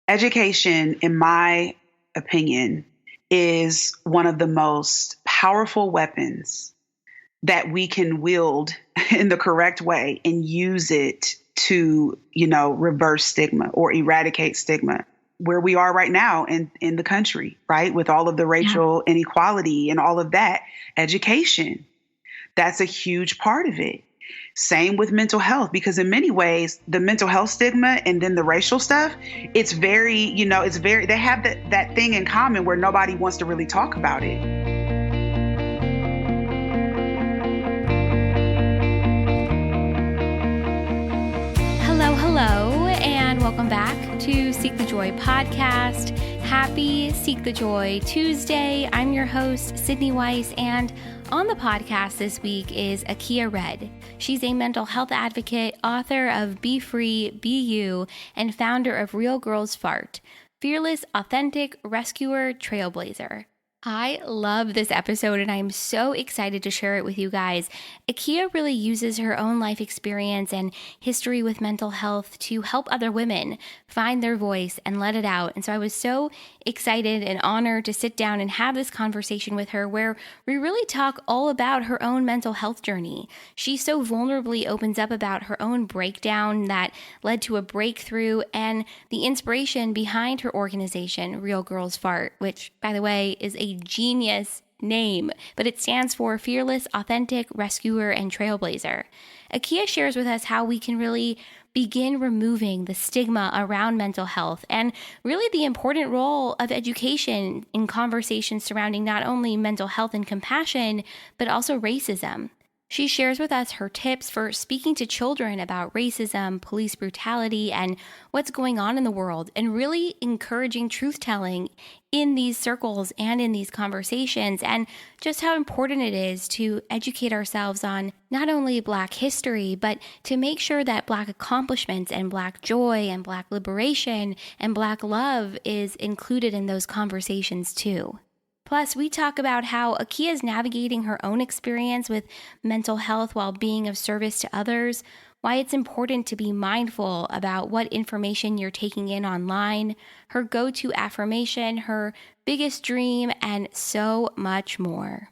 Education, in my opinion, is one of the most powerful weapons that we can wield in the correct way and use it to, reverse stigma or eradicate stigma. Where we are right now in the country, right? With all of the racial inequality and all of that, education, that's a huge part of it. Same with mental health, because in many ways, the mental health stigma and then the racial stuff, it's very, they have that thing in common where nobody wants to really talk about it. Hello, and welcome back to Seek the Joy podcast. Happy Seek the Joy Tuesday. I'm your host, Sydney Weiss, and on the podcast this week is Achea Redd. She's a mental health advocate, author of Be Free, Be You, and founder of Real Girls F.A.R.T, fearless, authentic, rescuer, trailblazer. I love this episode and I'm so excited to share it with you guys. Achea really uses her own life experience and history with mental health to help other women find their voice and let it out. And so I was so excited and honored to sit down and have this conversation with her where we really talk all about her own mental health journey. She so vulnerably opens up about her own breakdown that led to a breakthrough and the inspiration behind her organization, Real Girls F.A.R.T, which, by the way, is a genius name, but it stands for Fearless, Authentic, Rescuer, and Trailblazer. Achea shares with us how we can really begin removing the stigma around mental health and really the important role of education in conversations surrounding not only mental health and compassion, but also racism. She shares with us her tips for speaking to children about racism, police brutality, and what's going on in the world, and really encouraging truth-telling in these circles and in these conversations, and just how important it is to educate ourselves on not only Black history, but to make sure that Black accomplishments and Black joy and Black liberation and Black love is included in those conversations too. Plus, we talk about how Achea is navigating her own experience with mental health while being of service to others, why it's important to be mindful about what information you're taking in online, her go-to affirmation, her biggest dream, and so much more.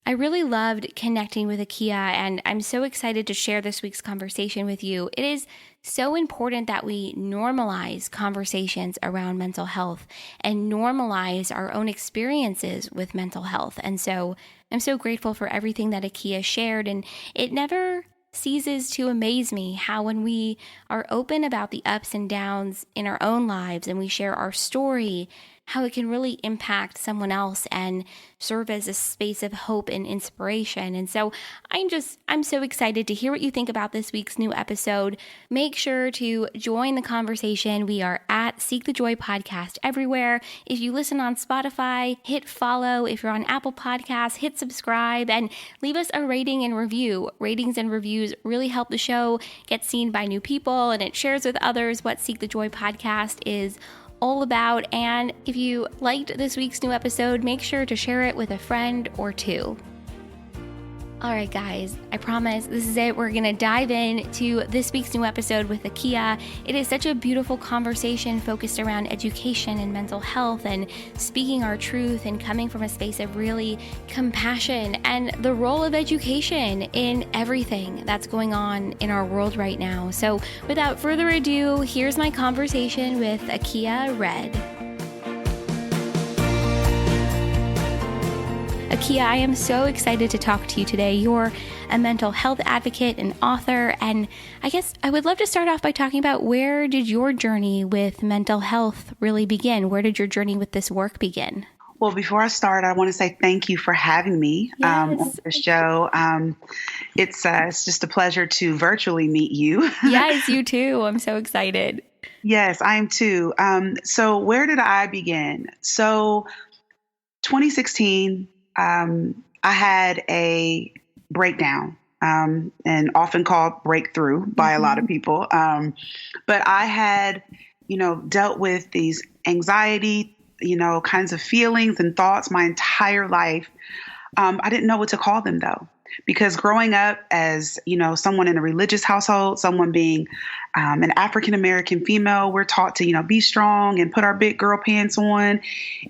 I really loved connecting with Achea, and I'm so excited to share this week's conversation with you. It is so important that we normalize conversations around mental health and normalize our own experiences with mental health. And so I'm so grateful for everything that Achea shared, and it never ceases to amaze me how when we are open about the ups and downs in our own lives and we share our story, how it can really impact someone else and serve as a space of hope and inspiration. And so I'm so excited to hear what you think about this week's new episode. Make sure to join the conversation. We are at Seek the Joy Podcast everywhere. If you listen on Spotify, hit follow. If you're on Apple Podcasts, hit subscribe and leave us a rating and review. Ratings and reviews really help the show get seen by new people, and it shares with others what Seek the Joy Podcast is all about. And if you liked this week's new episode, make sure to share it with a friend or two. All right, guys, I promise this is it. We're going to dive into this week's new episode with Achea. It is such a beautiful conversation focused around education and mental health and speaking our truth and coming from a space of really compassion and the role of education in everything that's going on in our world right now. So without further ado, here's my conversation with Achea Redd. Achea, I am so excited to talk to you today. You're a mental health advocate and author, and I guess I would love to start off by talking about where did your journey with mental health really begin? Where did your journey with this work begin? Well, before I start, I want to say thank you for having me on this show. It's just a pleasure to virtually meet you. Yes, you too. I'm so excited. Yes, I am too. So where did I begin? So 2016, I had a breakdown, and often called breakthrough by a lot of people. But I had, dealt with these anxiety, kinds of feelings and thoughts my entire life. I didn't know what to call them though. because growing up as, someone in a religious household, someone being an African-American female, we're taught to, be strong and put our big girl pants on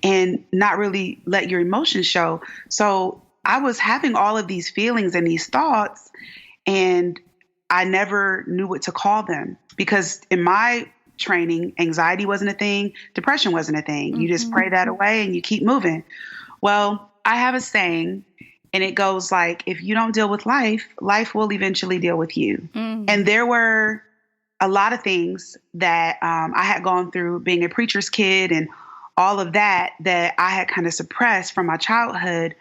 and not really let your emotions show. So I was having all of these feelings and these thoughts, and I never knew what to call them, because in my training, anxiety wasn't a thing. Depression wasn't a thing. You just pray that away and you keep moving. Well, I have a saying, and it goes like, if you don't deal with life, life will eventually deal with you. And there were a lot of things that I had gone through being a preacher's kid and all of that I had kind of suppressed from my childhood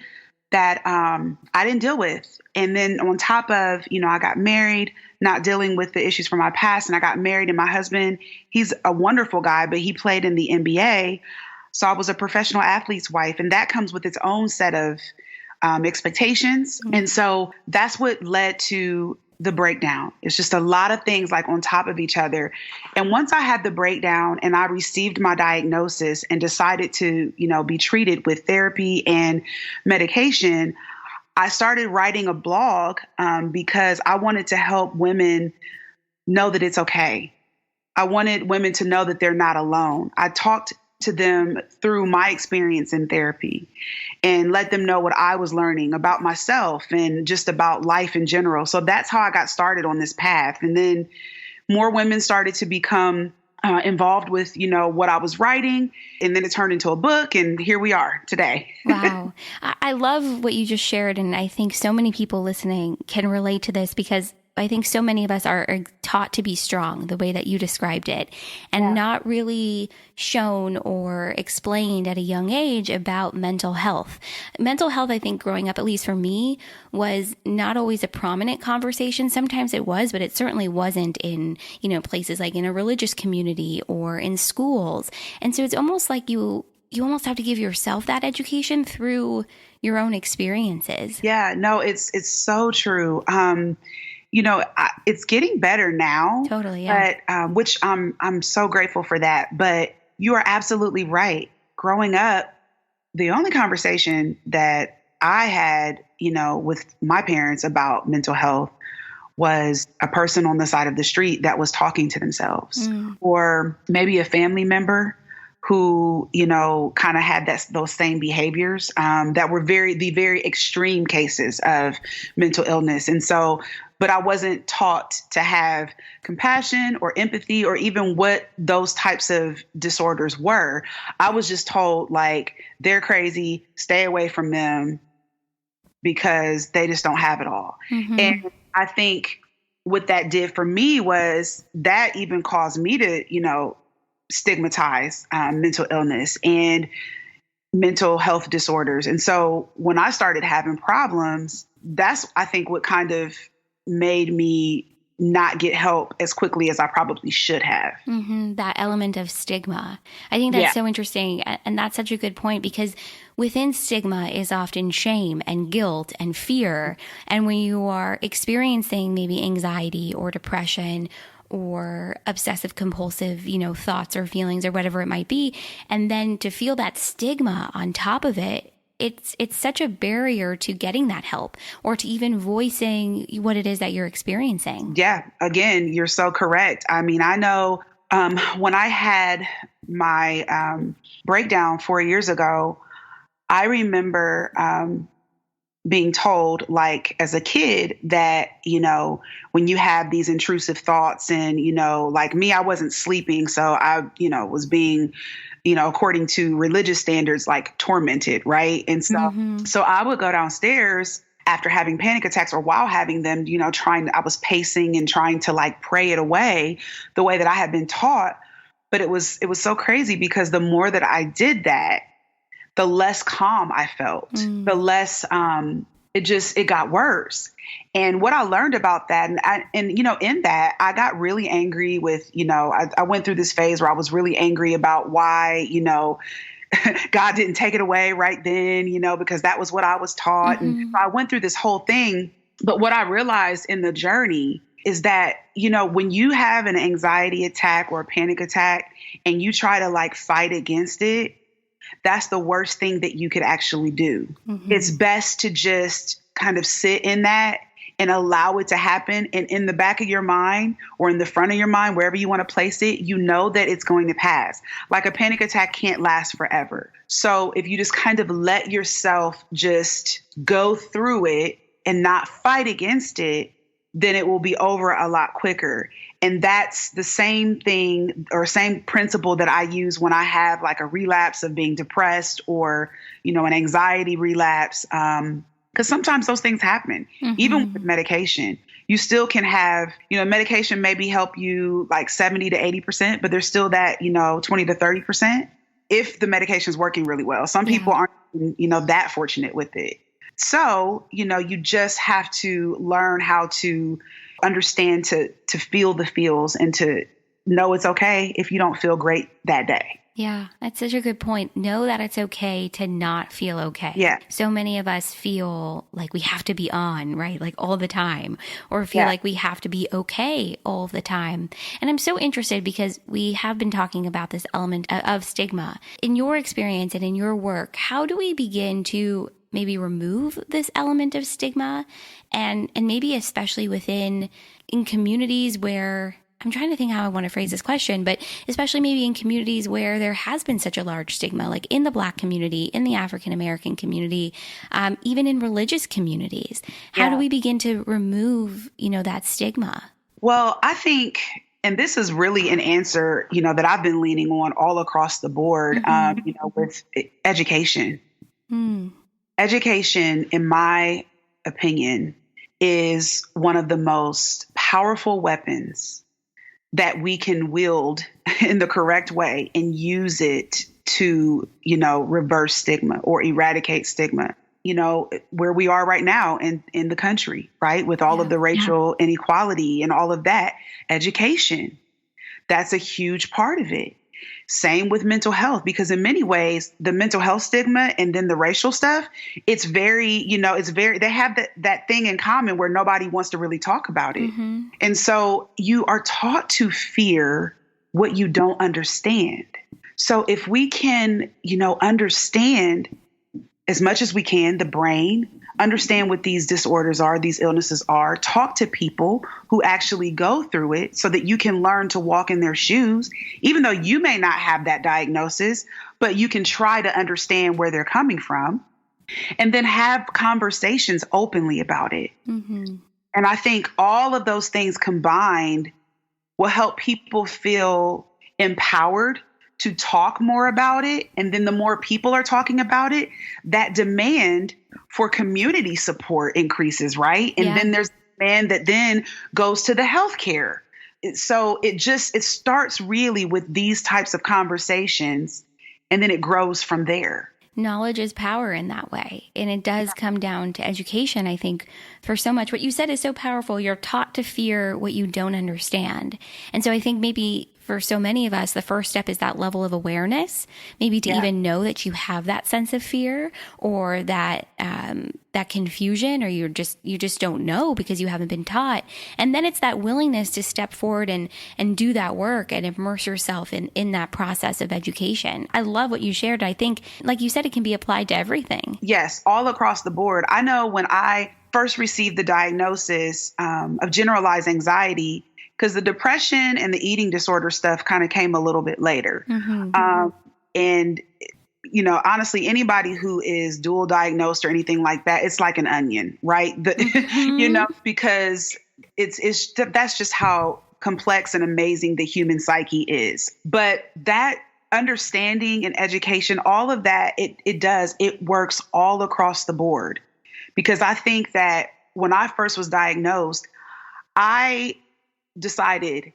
that I didn't deal with. And then on top of, I got married, not dealing with the issues from my past. And I got married, and my husband, he's a wonderful guy, but he played in the NBA. So I was a professional athlete's wife, and that comes with its own set of expectations. And so that's what led to the breakdown. It's just a lot of things like on top of each other. And once I had the breakdown and I received my diagnosis and decided to, be treated with therapy and medication, I started writing a blog because I wanted to help women know that it's okay. I wanted women to know that they're not alone. I talked to them through my experience in therapy and let them know what I was learning about myself and just about life in general. So that's how I got started on this path. And then more women started to become involved with, what I was writing. And then it turned into a book. And here we are today. Wow. I love what you just shared. And I think so many people listening can relate to this, because I think so many of us are taught to be strong the way that you described it, and not really shown or explained at a young age about mental health. Mental health, I think growing up, at least for me, was not always a prominent conversation. Sometimes it was, but it certainly wasn't in, places like in a religious community or in schools. And so it's almost like you almost have to give yourself that education through your own experiences. Yeah, no, it's so true. It's getting better now. Totally, yeah. But which I'm so grateful for that. But you are absolutely right. Growing up, the only conversation that I had, with my parents about mental health was a person on the side of the street that was talking to themselves, or maybe a family member who, kind of had those same behaviors that were the very extreme cases of mental illness. And so, but I wasn't taught to have compassion or empathy or even what those types of disorders were. I was just told, like, they're crazy, stay away from them because they just don't have it all. And I think what that did for me was that even caused me to, stigmatize mental illness and mental health disorders. And so when I started having problems, that's, I think, what kind of made me not get help as quickly as I probably should have. That element of stigma. I think that's so interesting. And that's such a good point, because within stigma is often shame and guilt and fear. And when you are experiencing maybe anxiety or depression or obsessive compulsive, thoughts or feelings or whatever it might be, and then to feel that stigma on top of it, it's such a barrier to getting that help or to even voicing what it is that you're experiencing. Yeah. Again, you're so correct. I mean, I know when I had my breakdown 4 years ago, I remember being told, like, as a kid that, when you have these intrusive thoughts and, like me, I wasn't sleeping. So I, was being, according to religious standards, like tormented. Right. And so I would go downstairs after having panic attacks or while having them, I was pacing and trying to like pray it away the way that I had been taught. But it was so crazy, because the more that I did that, the less calm I felt, the less, it got worse. And what I learned about that, in that, I got really angry with, I went through this phase where I was really angry about why, God didn't take it away right then, because that was what I was taught. And so I went through this whole thing. But what I realized in the journey is that, when you have an anxiety attack or a panic attack and you try to like fight against it, that's the worst thing that you could actually do. It's best to just kind of sit in that and allow it to happen. And in the back of your mind or in the front of your mind, wherever you want to place it, you know that it's going to pass. Like a panic attack can't last forever. So if you just kind of let yourself just go through it and not fight against it, then it will be over a lot quicker. And that's the same thing or same principle that I use when I have like a relapse of being depressed or, an anxiety relapse. Because sometimes those things happen, even with medication. You still can have, medication maybe help you like 70 to 80%, but there's still that, 20 to 30% if the medication is working really well. Some people aren't, that fortunate with it. So, you just have to learn how to understand to feel the feels and to know it's okay if you don't feel great that day. Yeah, that's such a good point. Know that it's okay to not feel okay. Yeah. So many of us feel like we have to be on, right? Like all the time, or feel like we have to be okay all the time. And I'm so interested because we have been talking about this element of stigma. In your experience and in your work, how do we begin to maybe remove this element of stigma and maybe especially in communities where, I'm trying to think how I want to phrase this question, but especially maybe in communities where there has been such a large stigma, like in the Black community, in the African American community, even in religious communities. How do we begin to remove, that stigma? Well, I think, and this is really an answer, that I've been leaning on all across the board, with education. Education, in my opinion, is one of the most powerful weapons that we can wield in the correct way and use it to, reverse stigma or eradicate stigma, where we are right now in the country, right? With all of the racial inequality and all of that. Education, that's a huge part of it. Same with mental health, because in many ways, the mental health stigma and then the racial stuff, it's very, they have that thing in common where nobody wants to really talk about it. And so you are taught to fear what you don't understand. So if we can, understand as much as we can, the brain, understand what these disorders are, these illnesses are, talk to people who actually go through it so that you can learn to walk in their shoes, even though you may not have that diagnosis, but you can try to understand where they're coming from and then have conversations openly about it. And I think all of those things combined will help people feel empowered to talk more about it. And then the more people are talking about it, that demand for community support increases, right? And then there's demand that then goes to the healthcare. So it starts really with these types of conversations, and then it grows from there. Knowledge is power in that way. And it does come down to education, I think, for so much. What you said is so powerful. You're taught to fear what you don't understand. And so I think maybe for so many of us, the first step is that level of awareness, maybe to even know that you have that sense of fear or that that confusion, or you just don't know because you haven't been taught. And then it's that willingness to step forward and do that work and immerse yourself in that process of education. I love what you shared. I think, like you said, it can be applied to everything. Yes, all across the board. I know when I first received the diagnosis of generalized anxiety, because the depression and the eating disorder stuff kind of came a little bit later. And, honestly, anybody who is dual diagnosed or anything like that, it's like an onion, right? Because that's just how complex and amazing the human psyche is. But that understanding and education, all of that, it works all across the board. Because I think that when I first was diagnosed, I decided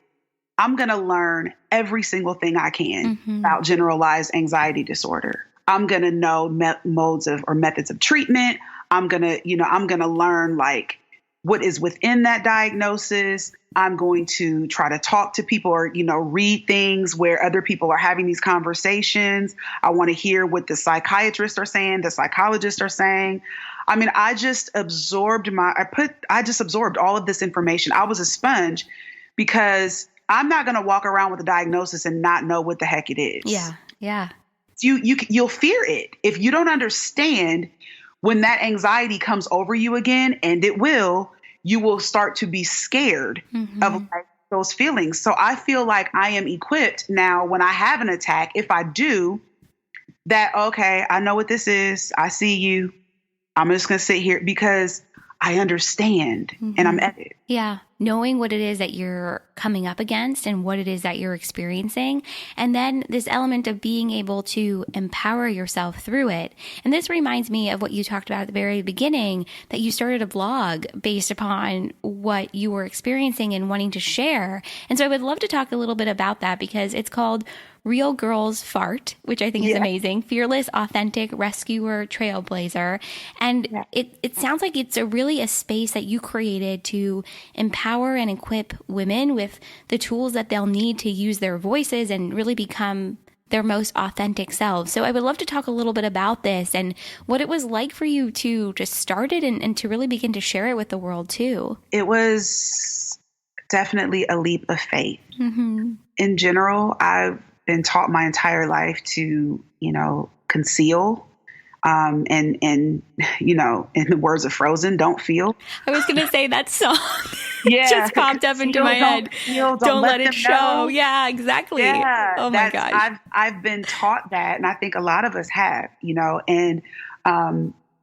I'm going to learn every single thing I can about generalized anxiety disorder. I'm going to know modes of or methods of treatment. I'm going to learn like what is within that diagnosis. I'm going to try to talk to people or, read things where other people are having these conversations. I want to hear what the psychiatrists are saying, the psychologists are saying. I mean, I just absorbed all of this information. I was a sponge because I'm not going to walk around with a diagnosis and not know what the heck it is. Yeah. You'll fear it. If you don't understand when that anxiety comes over you again, and it will, you will start to be scared of like those feelings. So I feel like I am equipped now when I have an attack, if I do, that, okay, I know what this is. I see you. I'm just going to sit here because I understand and I'm at it. Yeah. Knowing what it is that you're coming up against and what it is that you're experiencing. And then this element of being able to empower yourself through it. And this reminds me of what you talked about at the very beginning, that you started a blog based upon what you were experiencing and wanting to share. And so I would love to talk a little bit about that, because it's called Real Girls F.A.R.T, which I think is amazing. Fearless, authentic, rescuer, trailblazer. And it sounds like it's really a space that you created to empower and equip women with the tools that they'll need to use their voices and really become their most authentic selves. So I would love to talk a little bit about this and what it was like for you to just start it and to really begin to share it with the world too. It was definitely a leap of faith. In general, I've been taught my entire life to, conceal. And in the words of Frozen, don't feel. I was going to say that song just popped up into my head. Don't let it show. Know. Yeah, exactly. Yeah, oh my gosh. I've been taught that. And I think a lot of us have, and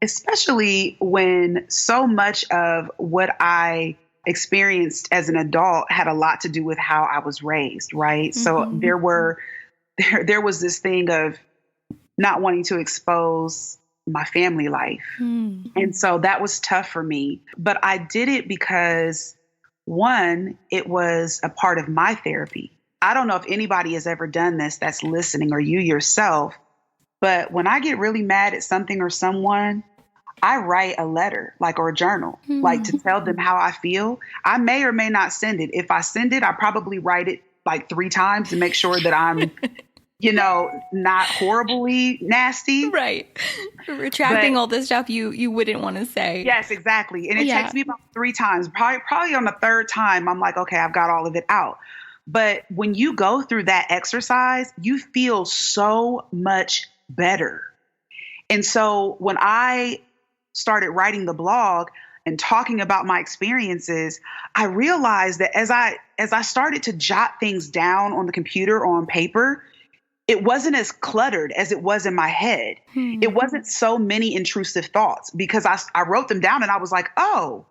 especially when so much of what I experienced as an adult had a lot to do with how I was raised. Right. So there was this thing of not wanting to expose my family life. And so that was tough for me. But I did it because, one, it was a part of my therapy. I don't know if anybody has ever done this that's listening, or you yourself, but when I get really mad at something or someone, I write a letter, or a journal, to tell them how I feel. I may or may not send it. If I send it, I probably write it 3 times to make sure that I'm not horribly nasty. Right. Retracting all the stuff you wouldn't want to say. Yes, exactly. And it takes me about 3 times. Probably on the 3rd time, I'm like, okay, I've got all of it out. But when you go through that exercise, you feel so much better. And so when I started writing the blog and talking about my experiences, I realized that as I started to jot things down on the computer or on paper, it wasn't as cluttered as it was in my head. It wasn't so many intrusive thoughts, because I wrote them down and I was like, oh,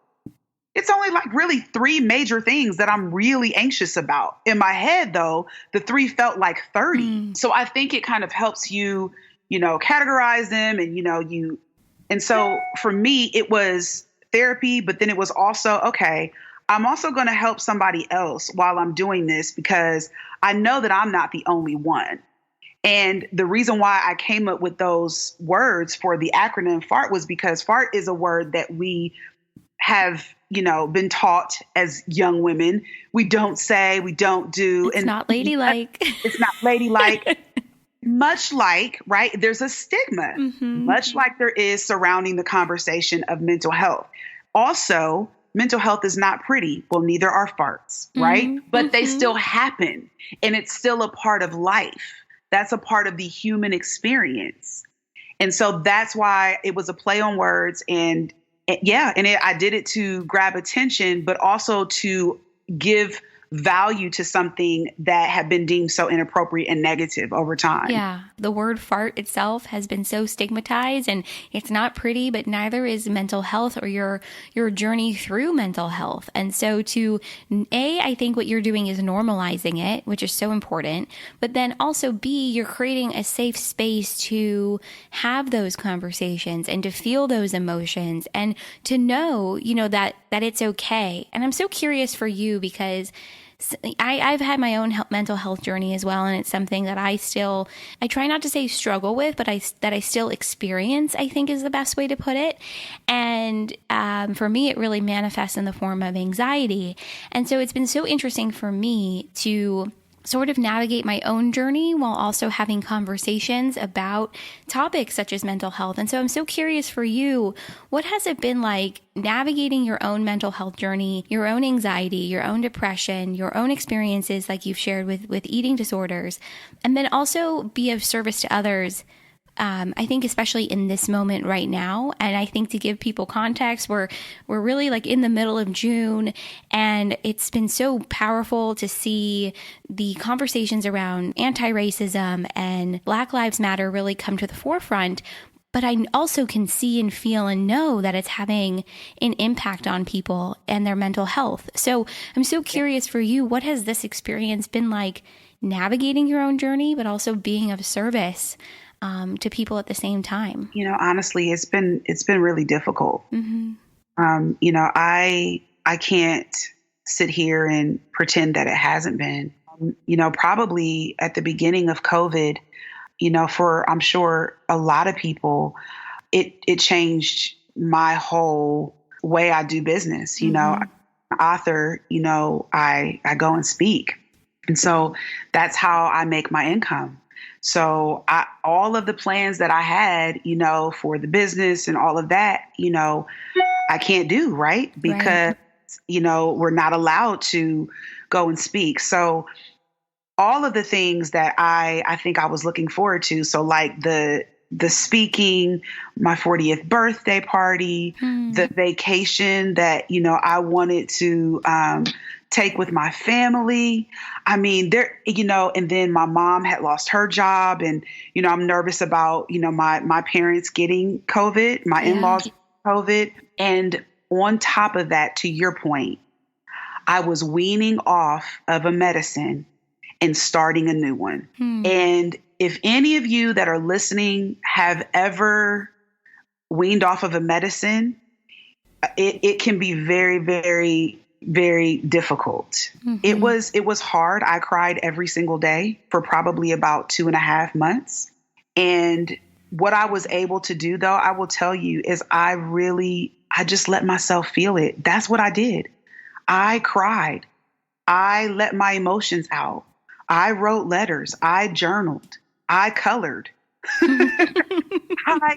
it's only really 3 major things that I'm really anxious about. In my head, though, the 3 felt like 30. So I think it kind of helps you, categorize them and, and so for me, it was therapy, but then it was also, okay, I'm also going to help somebody else while I'm doing this, because I know that I'm not the only one. And the reason why I came up with those words for the acronym FART was because FART is a word that we have, been taught as young women. We don't say, we don't do. It's not ladylike. It's not ladylike. Much like, right, there's a stigma, much like there is surrounding the conversation of mental health. Also, mental health is not pretty. Well, neither are farts, right? But they still happen, and it's still a part of life. That's a part of the human experience. And so that's why it was a play on words. And I did it to grab attention, but also to give value to something that had been deemed so inappropriate and negative over time. Yeah. The word fart itself has been so stigmatized, and it's not pretty, but neither is mental health or your journey through mental health. And so I think what you're doing is normalizing it, which is so important. But then also B, you're creating a safe space to have those conversations and to feel those emotions and to know, that it's okay. And I'm so curious for you, because I've had my own mental health journey as well. And it's something that I try not to say struggle with, but that I still experience, I think is the best way to put it. And for me, it really manifests in the form of anxiety. And so it's been so interesting for me to sort of navigate my own journey while also having conversations about topics such as mental health. And so I'm so curious for you, what has it been like navigating your own mental health journey, your own anxiety, your own depression, your own experiences like you've shared with eating disorders, and then also be of service to others I think especially in this moment right now. And I think to give people context, we're really like in the middle of June, and it's been so powerful to see the conversations around anti-racism and Black Lives Matter really come to the forefront. But I also can see and feel and know that it's having an impact on people and their mental health. So I'm so curious for you, what has this experience been like navigating your own journey, but also being of service to people at the same time? Honestly, it's been really difficult. Mm-hmm. I can't sit here and pretend that it hasn't been. Probably at the beginning of COVID, for I'm sure a lot of people, it changed my whole way I do business. Mm-hmm. I'm an author, I go and speak. And so that's how I make my income. So all of the plans that I had, for the business and all of that, I can't do, right? Because, we're not allowed to go and speak. So all of the things that I think I was looking forward to. So like the speaking, my 40th birthday party, the vacation that, I wanted to take with my family. I mean, and then my mom had lost her job, and, I'm nervous about, my parents getting COVID, my in-laws COVID. And on top of that, to your point, I was weaning off of a medicine and starting a new one. And if any of you that are listening have ever weaned off of a medicine, it can be very, very, very difficult. It was hard. I cried every single day for probably about 2.5 months. And what I was able to do, though, I will tell you, is I just let myself feel it. That's what I did. I cried. I let my emotions out. I wrote letters. I journaled. I colored. I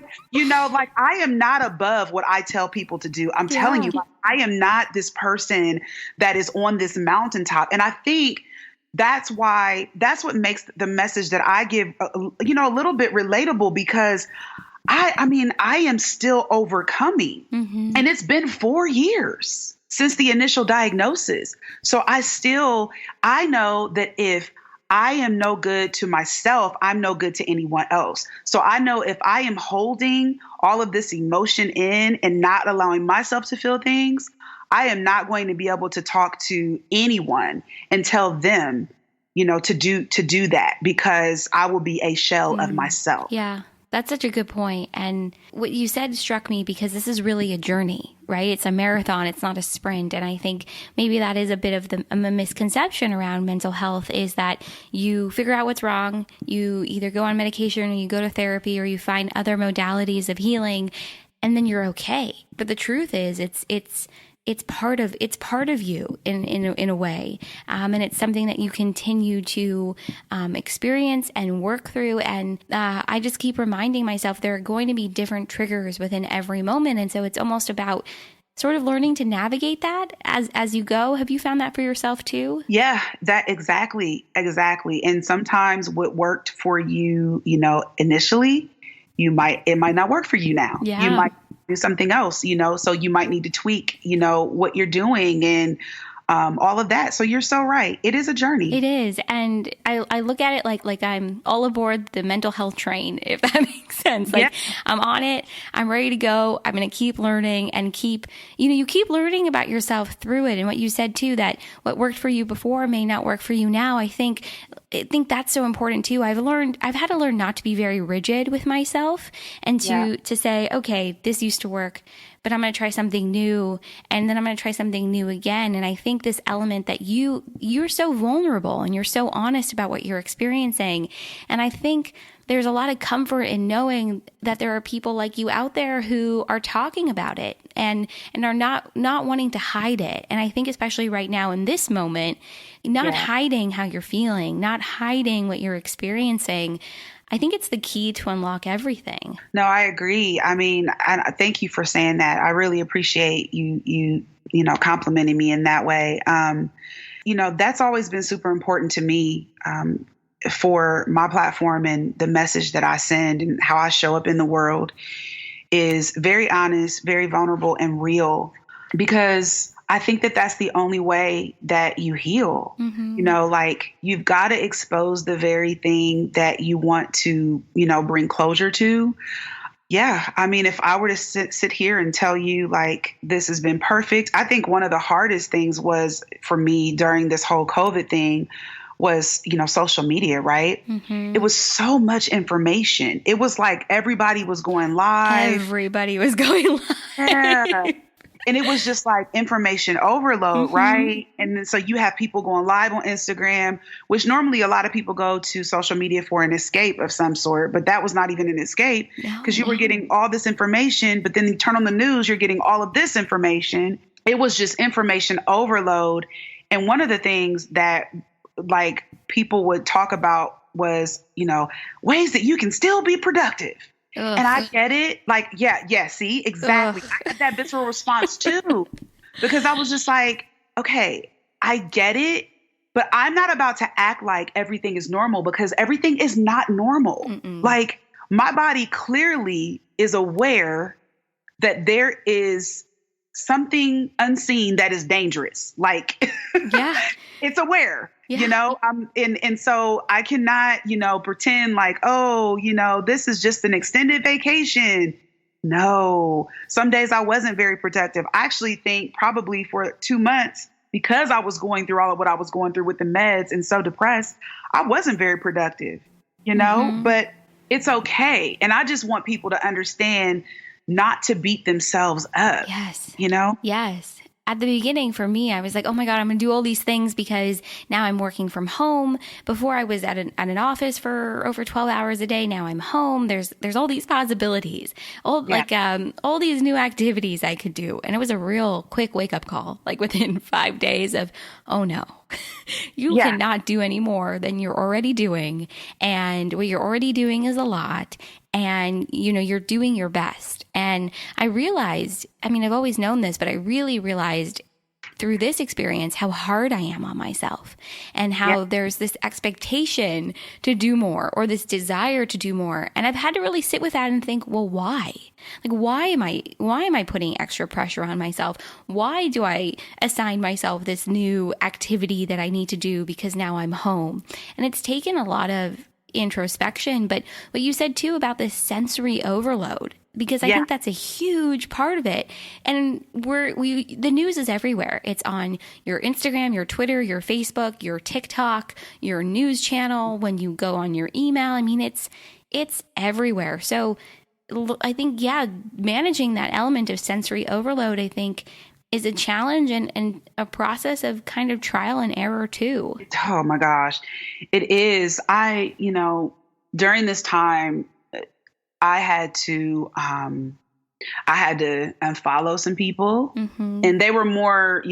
am not above what I tell people to do. I'm telling you, I am not this person that is on this mountaintop. And I think that's what makes the message that I give, a little bit relatable, because I am still overcoming. And it's been 4 years since the initial diagnosis. So I know that if I am no good to myself, I'm no good to anyone else. So I know if I am holding all of this emotion in and not allowing myself to feel things, I am not going to be able to talk to anyone and tell them, to do that, because I will be a shell of myself. Yeah. That's such a good point. And what you said struck me, because this is really a journey, right? It's a marathon. It's not a sprint. And I think maybe that is a bit of a misconception around mental health, is that you figure out what's wrong. You either go on medication, or you go to therapy, or you find other modalities of healing, and then you're okay. But the truth is it's part of you in a way. And it's something that you continue to experience and work through. And I just keep reminding myself there are going to be different triggers within every moment. And so it's almost about sort of learning to navigate that as you go. Have you found that for yourself too? Yeah, that exactly. And sometimes what worked for you, initially, it might not work for you now. Yeah. You might do something else, so you might need to tweak, what you're doing and all of that. So you're so right. It is a journey. It is. And I look at it like I'm all aboard the mental health train, if that makes sense. Like, I'm on it. I'm ready to go. I'm going to keep learning and you keep learning about yourself through it. And what you said too, that what worked for you before may not work for you now. I think that's so important too. I've had to learn not to be very rigid with myself, and to say, okay, this used to work, but I'm going to try something new, and then I'm going to try something new again. And I think this element that you're so vulnerable and you're so honest about what you're experiencing. And I think there's a lot of comfort in knowing that there are people like you out there who are talking about it and are not wanting to hide it. And I think especially right now in this moment, not hiding how you're feeling, not hiding what you're experiencing, I think it's the key to unlock everything. No, I agree. I mean, I thank you for saying that. I really appreciate you complimenting me in that way. That's always been super important to me. for my platform and the message that I send and how I show up in the world is very honest, very vulnerable, and real, because I think that that's the only way that you heal. You know, like you've got to expose the very thing that you want to, bring closure to. Yeah. I mean, if I were to sit here and tell you like this has been perfect, I think one of the hardest things was for me during this whole COVID thing was, social media, right? It was so much information. It was like everybody was going live. Everybody was going live. Yeah. And it was just like information overload, right? And then so you have people going live on Instagram, which normally a lot of people go to social media for an escape of some sort, but that was not even an escape because you were getting all this information, but then you turn on the news, you're getting all of this information. It was just information overload. And one of the things that like people would talk about was, ways that you can still be productive. Ugh. And I get it. Like, yeah, see, exactly. Ugh. I had that visceral response too, because I was just like, okay, I get it, but I'm not about to act like everything is normal because everything is not normal. Like my body clearly is aware that there is something unseen that is dangerous. Like, yeah, it's aware. Yeah. And so I cannot, pretend like, oh, this is just an extended vacation. No, some days I wasn't very productive. I actually think probably for 2 months, because I was going through all of what I was going through with the meds and so depressed, I wasn't very productive, but it's okay. And I just want people to understand not to beat themselves up. Yes. Yes. At the beginning for me, I was like, oh my God, I'm going to do all these things because now I'm working from home. Before I was at an office for over 12 hours a day. Now I'm home. There's all these possibilities, all these new activities I could do. And it was a real quick wake up call, like within 5 days of, oh no, you cannot do any more than you're already doing. And what you're already doing is a lot. And, you're doing your best. And I realized, I've always known this, but I really realized through this experience how hard I am on myself and how there's this expectation to do more or this desire to do more. And I've had to really sit with that and think, well, why? Like, why am I putting extra pressure on myself? Why do I assign myself this new activity that I need to do because now I'm home? And it's taken a lot of introspection, but what you said too about this sensory overload, because I think that's a huge part of it. And the news is everywhere. It's on your Instagram, your Twitter, your Facebook, your TikTok, your news channel, when you go on your email. It's everywhere. So I think, managing that element of sensory overload, I think, is a challenge and a process of kind of trial and error too. Oh my gosh. It is. During this time, I had to unfollow some people, and they were more,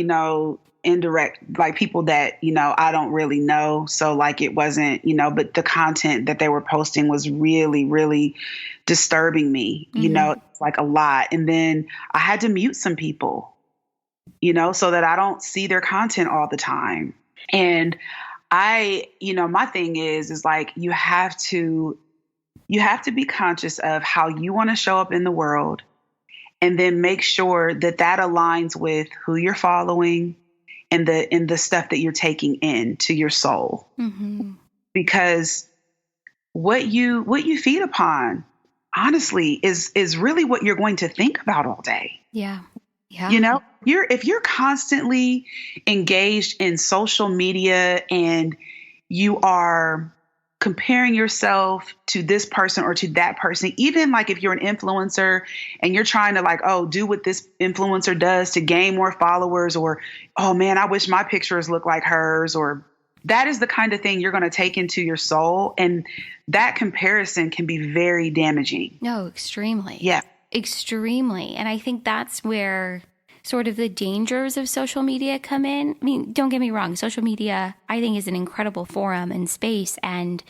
indirect, like people that, I don't really know. So like it wasn't, but the content that they were posting was really, really disturbing me, it's like a lot. And then I had to mute some people, so that I don't see their content all the time. And my thing is like, you have to be conscious of how you want to show up in the world, and then make sure that aligns with who you're following and the stuff that you're taking in to your soul. Because what you feed upon, honestly, is really what you're going to think about all day. Yeah. Yeah. If you're constantly engaged in social media and you are comparing yourself to this person or to that person, even like if you're an influencer and you're trying to like, oh, do what this influencer does to gain more followers, or, oh man, I wish my pictures look like hers, or that is the kind of thing you're going to take into your soul. And that comparison can be very damaging. No, extremely. Yeah. Extremely. And I think that's where sort of the dangers of social media come in. Don't get me wrong. Social media, I think, is an incredible forum and space. And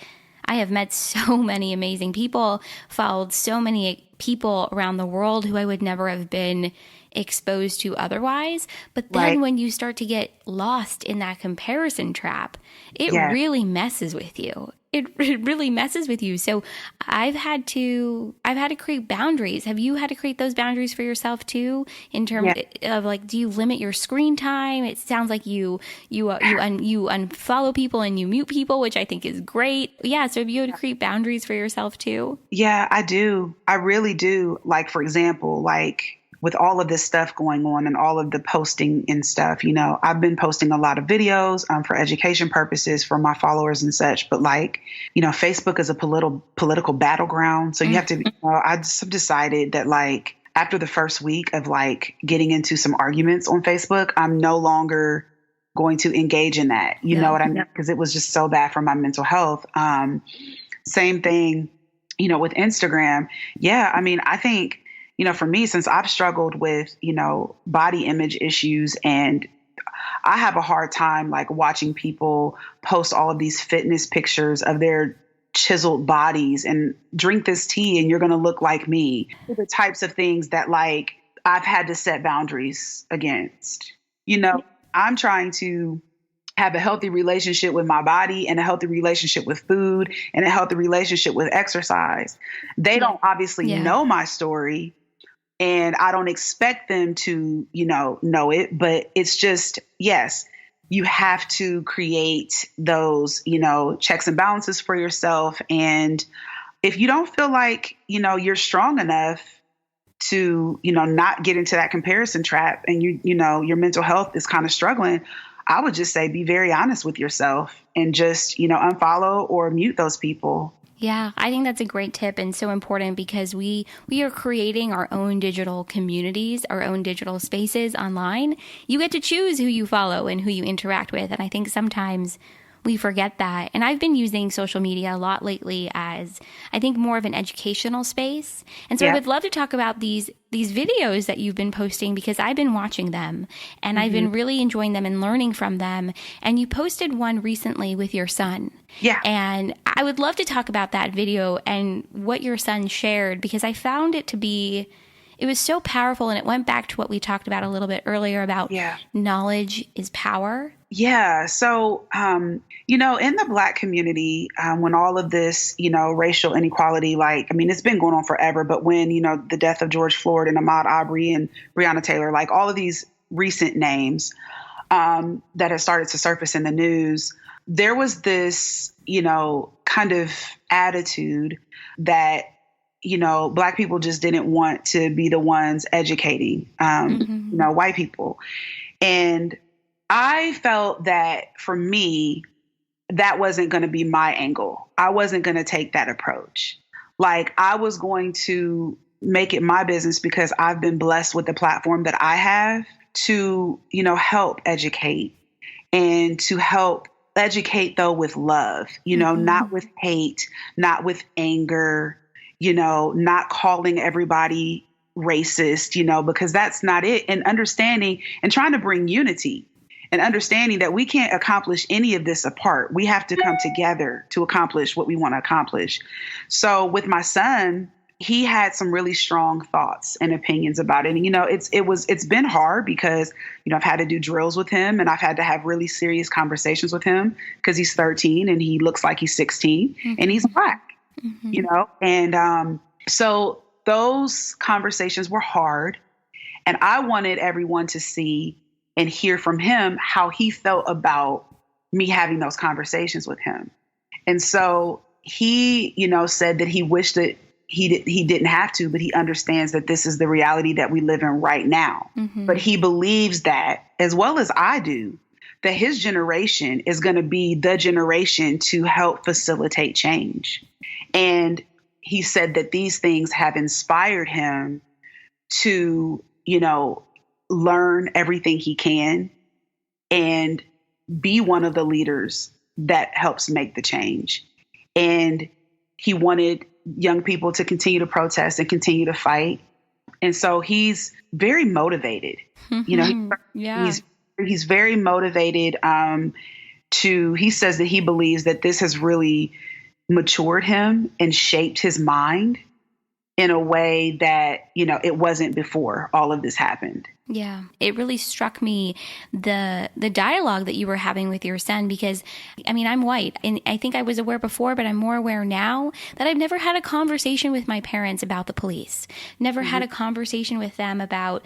I have met so many amazing people, followed so many people around the world who I would never have been exposed to otherwise. But then when you start to get lost in that comparison trap, it really messes with you. it really messes with you. So I've had to create boundaries. Have you had to create those boundaries for yourself too, in terms of like, do you limit your screen time? It sounds like you unfollow people and you mute people, which I think is great. Yeah. So have you had to create boundaries for yourself too? Yeah, I do. I really do. Like, for example, like with all of this stuff going on and all of the posting and stuff, I've been posting a lot of videos for education purposes for my followers and such. But like, Facebook is a political battleground. So you have to, I just have decided that like after the first week of like getting into some arguments on Facebook, I'm no longer going to engage in that. You know what I mean? Because it was just so bad for my mental health. Same thing, with Instagram. Yeah. I mean, I think, for me, since I've struggled with, body image issues, and I have a hard time like watching people post all of these fitness pictures of their chiseled bodies and drink this tea and you're going to look like me. The types of things that like I've had to set boundaries against. I'm trying to have a healthy relationship with my body and a healthy relationship with food and a healthy relationship with exercise. They don't obviously know my story. And I don't expect them to, know it, but it's just, yes, you have to create those, checks and balances for yourself. And if you don't feel like, you're strong enough to, not get into that comparison trap and your mental health is kind of struggling, I would just say, be very honest with yourself and just, unfollow or mute those people. Yeah, I think that's a great tip and so important, because we are creating our own digital communities, our own digital spaces online. You get to choose who you follow and who you interact with. And I think sometimes we forget that. And I've been using social media a lot lately as, I think, more of an educational space. And so I would love to talk about these videos that you've been posting, because I've been watching them and I've been really enjoying them and learning from them. And you posted one recently with your son. Yeah. And I would love to talk about that video and what your son shared, because I found it was so powerful. And it went back to what we talked about a little bit earlier about knowledge is power. Yeah. So, in the Black community, when all of this, racial inequality, it's been going on forever, but when, the death of George Floyd and Ahmaud Arbery and Breonna Taylor, like all of these recent names that have started to surface in the news, there was this, kind of attitude that, Black people just didn't want to be the ones educating, white people. And I felt that for me, that wasn't going to be my angle. I wasn't going to take that approach. Like, I was going to make it my business, because I've been blessed with the platform that I have to, help educate, and to help educate, though, with love, not with hate, not with anger, not calling everybody racist, because that's not it. And understanding and trying to bring unity. And understanding that we can't accomplish any of this apart. We have to come together to accomplish what we want to accomplish. So with my son, he had some really strong thoughts and opinions about it. And, it's been hard because, I've had to do drills with him, and I've had to have really serious conversations with him, because he's 13 and he looks like he's 16 and he's Black, And so those conversations were hard. And I wanted everyone to see and hear from him how he felt about me having those conversations with him. And so he, said that he wished that he didn't have to, but he understands that this is the reality that we live in right now. But he believes that, as well as I do, that his generation is going to be the generation to help facilitate change. And he said that these things have inspired him to, learn everything he can and be one of the leaders that helps make the change. And he wanted young people to continue to protest and continue to fight. And so he's very motivated. He's very motivated he says that he believes that this has really matured him and shaped his mind in a way that, it wasn't before all of this happened. Yeah, it really struck me, the dialogue that you were having with your son, because I mean, I'm white, and I think I was aware before, but I'm more aware now that I've never had a conversation with my parents about the police, never had a conversation with them about,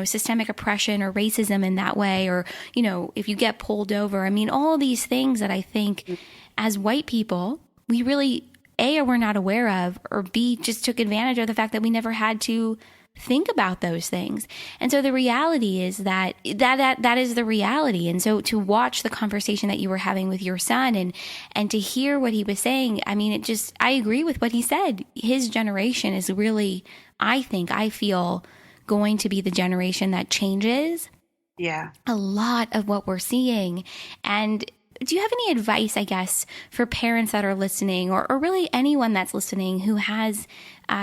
systemic oppression or racism in that way, or, if you get pulled over. I mean, all these things that I think as white people, we really, A, we're not aware of, or B, just took advantage of the fact that we never had to think about those things. And so the reality is that is the reality. And so to watch the conversation that you were having with your son and to hear what he was saying, I mean, I agree with what he said. His generation is really, I feel, going to be the generation that changes a lot of what we're seeing. And do you have any advice, I guess, for parents that are listening, or really anyone that's listening who has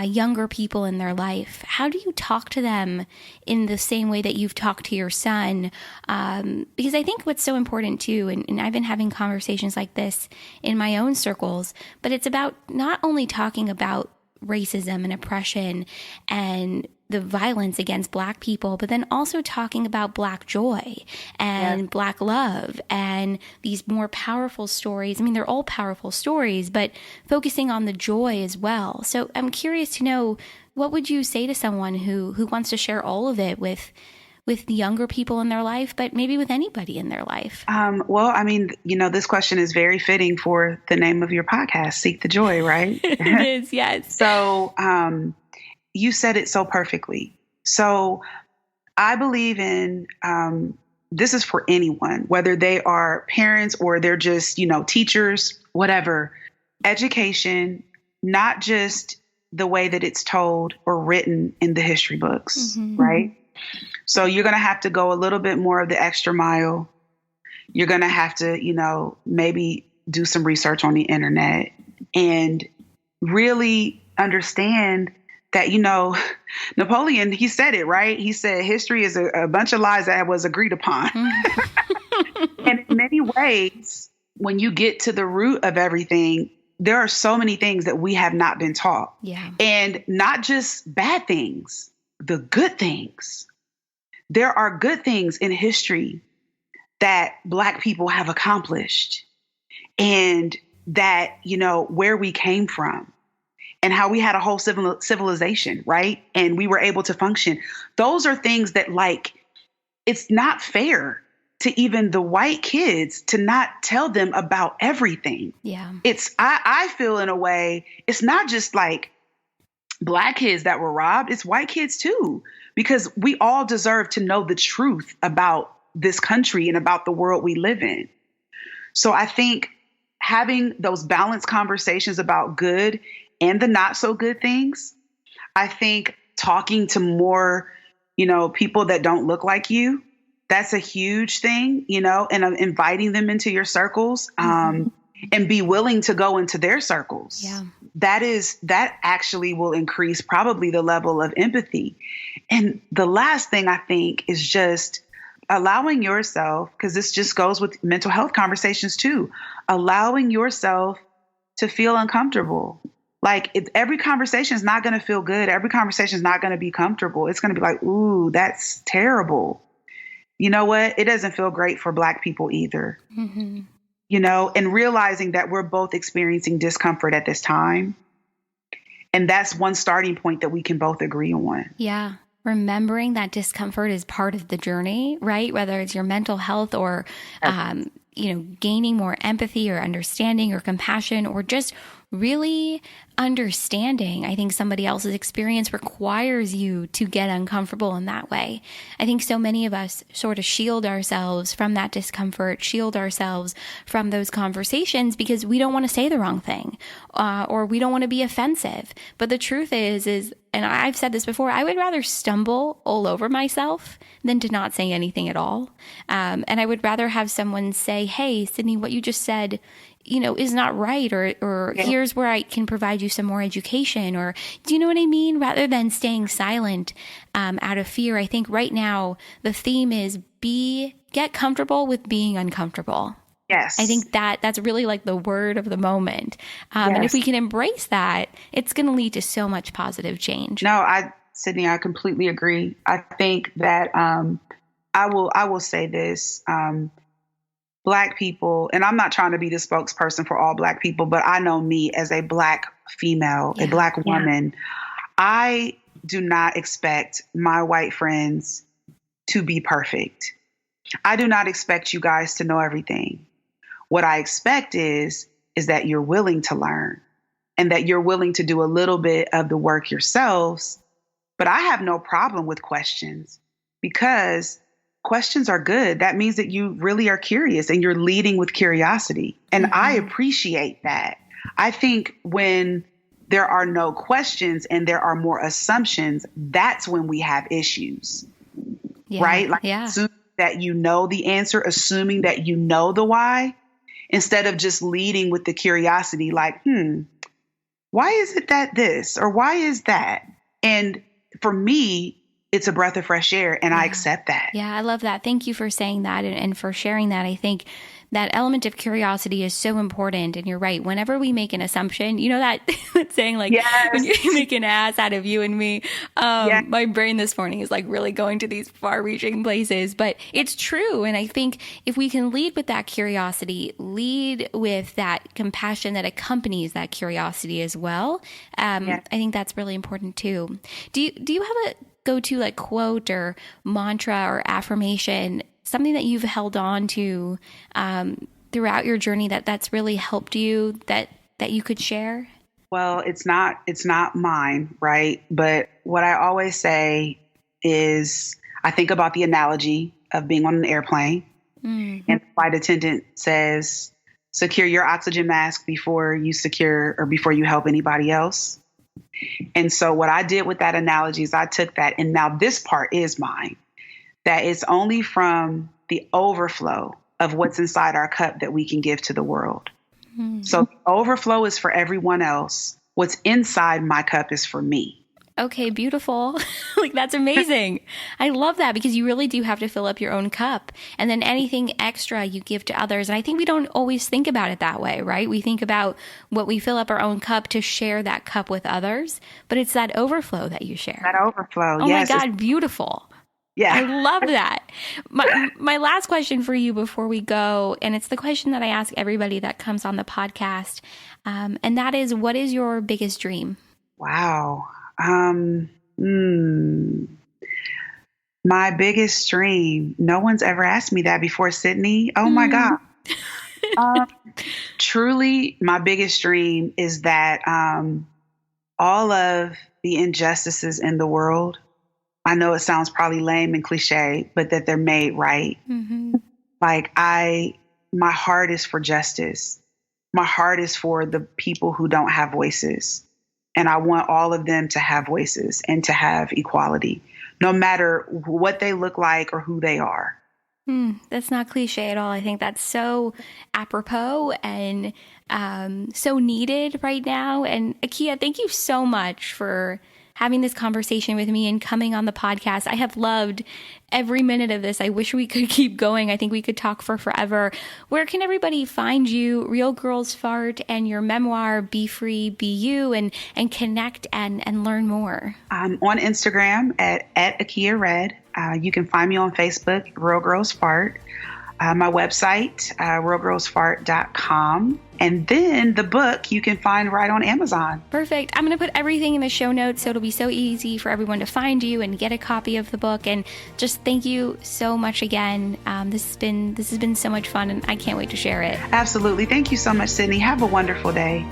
younger people in their life? How do you talk to them in the same way that you've talked to your son? Because I think what's so important too, and I've been having conversations like this in my own circles, but it's about not only talking about racism and oppression and the violence against Black people, but then also talking about Black joy and Black love and these more powerful stories. I mean, they're all powerful stories, but focusing on the joy as well. So I'm curious to know, what would you say to someone who wants to share all of it with younger people in their life, but maybe with anybody in their life? Well, I mean, this question is very fitting for the name of your podcast, Seek the Joy, right? It is, yes. So, you said it so perfectly. So I believe in, this is for anyone, whether they are parents or they're just, teachers, whatever. Education, not just the way that it's told or written in the history books, right? So you're going to have to go a little bit more of the extra mile. You're going to have to, maybe do some research on the internet and really understand that, Napoleon, he said it, right? He said history is a bunch of lies that was agreed upon. And in many ways, when you get to the root of everything, there are so many things that we have not been taught. Yeah. And not just bad things, the good things. There are good things in history that Black people have accomplished, and that, where we came from and how we had a whole civilization, right? And we were able to function. Those are things that, it's not fair to even the white kids to not tell them about everything. Yeah. I feel in a way, it's not just Black kids that were robbed, it's white kids too, because we all deserve to know the truth about this country and about the world we live in. So I think having those balanced conversations about good and the not so good things, I think talking to more, people that don't look like you, that's a huge thing, and inviting them into your circles, and be willing to go into their circles. Yeah. That actually will increase probably the level of empathy. And the last thing I think is just allowing yourself, because this just goes with mental health conversations too, allowing yourself to feel uncomfortable. Every conversation is not going to feel good. Every conversation is not going to be comfortable. It's going to be like, ooh, that's terrible. You know what? It doesn't feel great for Black people either. And realizing that we're both experiencing discomfort at this time. And that's one starting point that we can both agree on. Yeah. Remembering that discomfort is part of the journey, right? Whether it's your mental health or, gaining more empathy or understanding or compassion, or just really understanding. I think somebody else's experience requires you to get uncomfortable in that way. I think so many of us sort of shield ourselves from that discomfort, shield ourselves from those conversations because we don't want to say the wrong thing, or we don't want to be offensive. But the truth is, and I've said this before, I would rather stumble all over myself than to not say anything at all. And I would rather have someone say, hey, Sydney, what you just said, is not right, or here's where I can provide you some more education, or do you know what I mean? Rather than staying silent out of fear. I think right now the theme is get comfortable with being uncomfortable. Yes. I think that's really the word of the moment. And if we can embrace that, it's going to lead to so much positive change. No, Sydney, I completely agree. I think that I will say this. Black people, and I'm not trying to be the spokesperson for all Black people, but I know me as a Black female, a Black woman, I do not expect my white friends to be perfect. I do not expect you guys to know everything. What I expect is that you're willing to learn and that you're willing to do a little bit of the work yourselves. But I have no problem with questions because questions are good. That means that you really are curious and you're leading with curiosity. And I appreciate that. I think when there are no questions and there are more assumptions, that's when we have issues, right? Like assuming that you know the answer, assuming that you know the why, instead of just leading with the curiosity, like, why is it that this, or why is that? And for me, it's a breath of fresh air, and I accept that. Yeah, I love that. Thank you for saying that and for sharing that. I think that element of curiosity is so important. And you're right. Whenever we make an assumption, you know that saying, like, when you make an ass out of you and me, my brain this morning is like really going to these far-reaching places. But it's true. And I think if we can lead with that curiosity, lead with that compassion that accompanies that curiosity as well, I think that's really important too. Do you have a go-to like quote or mantra or affirmation, something that you've held on to throughout your journey that's really helped you that you could share? Well, it's not mine, right? But what I always say is I think about the analogy of being on an airplane, and the flight attendant says, secure your oxygen mask before you help anybody else. And so what I did with that analogy is I took that, and now this part is mine, that it's only from the overflow of what's inside our cup that we can give to the world. So the overflow is for everyone else. What's inside my cup is for me. Okay, beautiful. Like, that's amazing. I love that, because you really do have to fill up your own cup, and then anything extra you give to others. And I think we don't always think about it that way, right? We think about what we fill up our own cup to share that cup with others, but it's that overflow that you share. That overflow. Oh my God, beautiful. Yeah. I love that. My last question for you before we go, and it's the question that I ask everybody that comes on the podcast, and that is, what is your biggest dream? Wow. My biggest dream. No one's ever asked me that before, Sydney. Oh my God. Truly, my biggest dream is that all of the injustices in the world, I know it sounds probably lame and cliche, but that they're made right. Like my heart is for justice. My heart is for the people who don't have voices. And I want all of them to have voices and to have equality, no matter what they look like or who they are. That's not cliche at all. I think that's so apropos and so needed right now. And Achea, thank you so much for having this conversation with me and coming on the podcast. I have loved every minute of this. I wish we could keep going. I think we could talk for forever. Where can everybody find you, Real Girls F.A.R.T, and your memoir, Be Free, Be You, and connect and learn more? I'm on Instagram at Achea Redd. You can find me on Facebook, Real Girls F.A.R.T. My website, realgirlsfart.com. And then the book you can find right on Amazon. Perfect. I'm going to put everything in the show notes, so it'll be so easy for everyone to find you and get a copy of the book. And just thank you so much again. This has been so much fun, and I can't wait to share it. Absolutely. Thank you so much, Sydney. Have a wonderful day.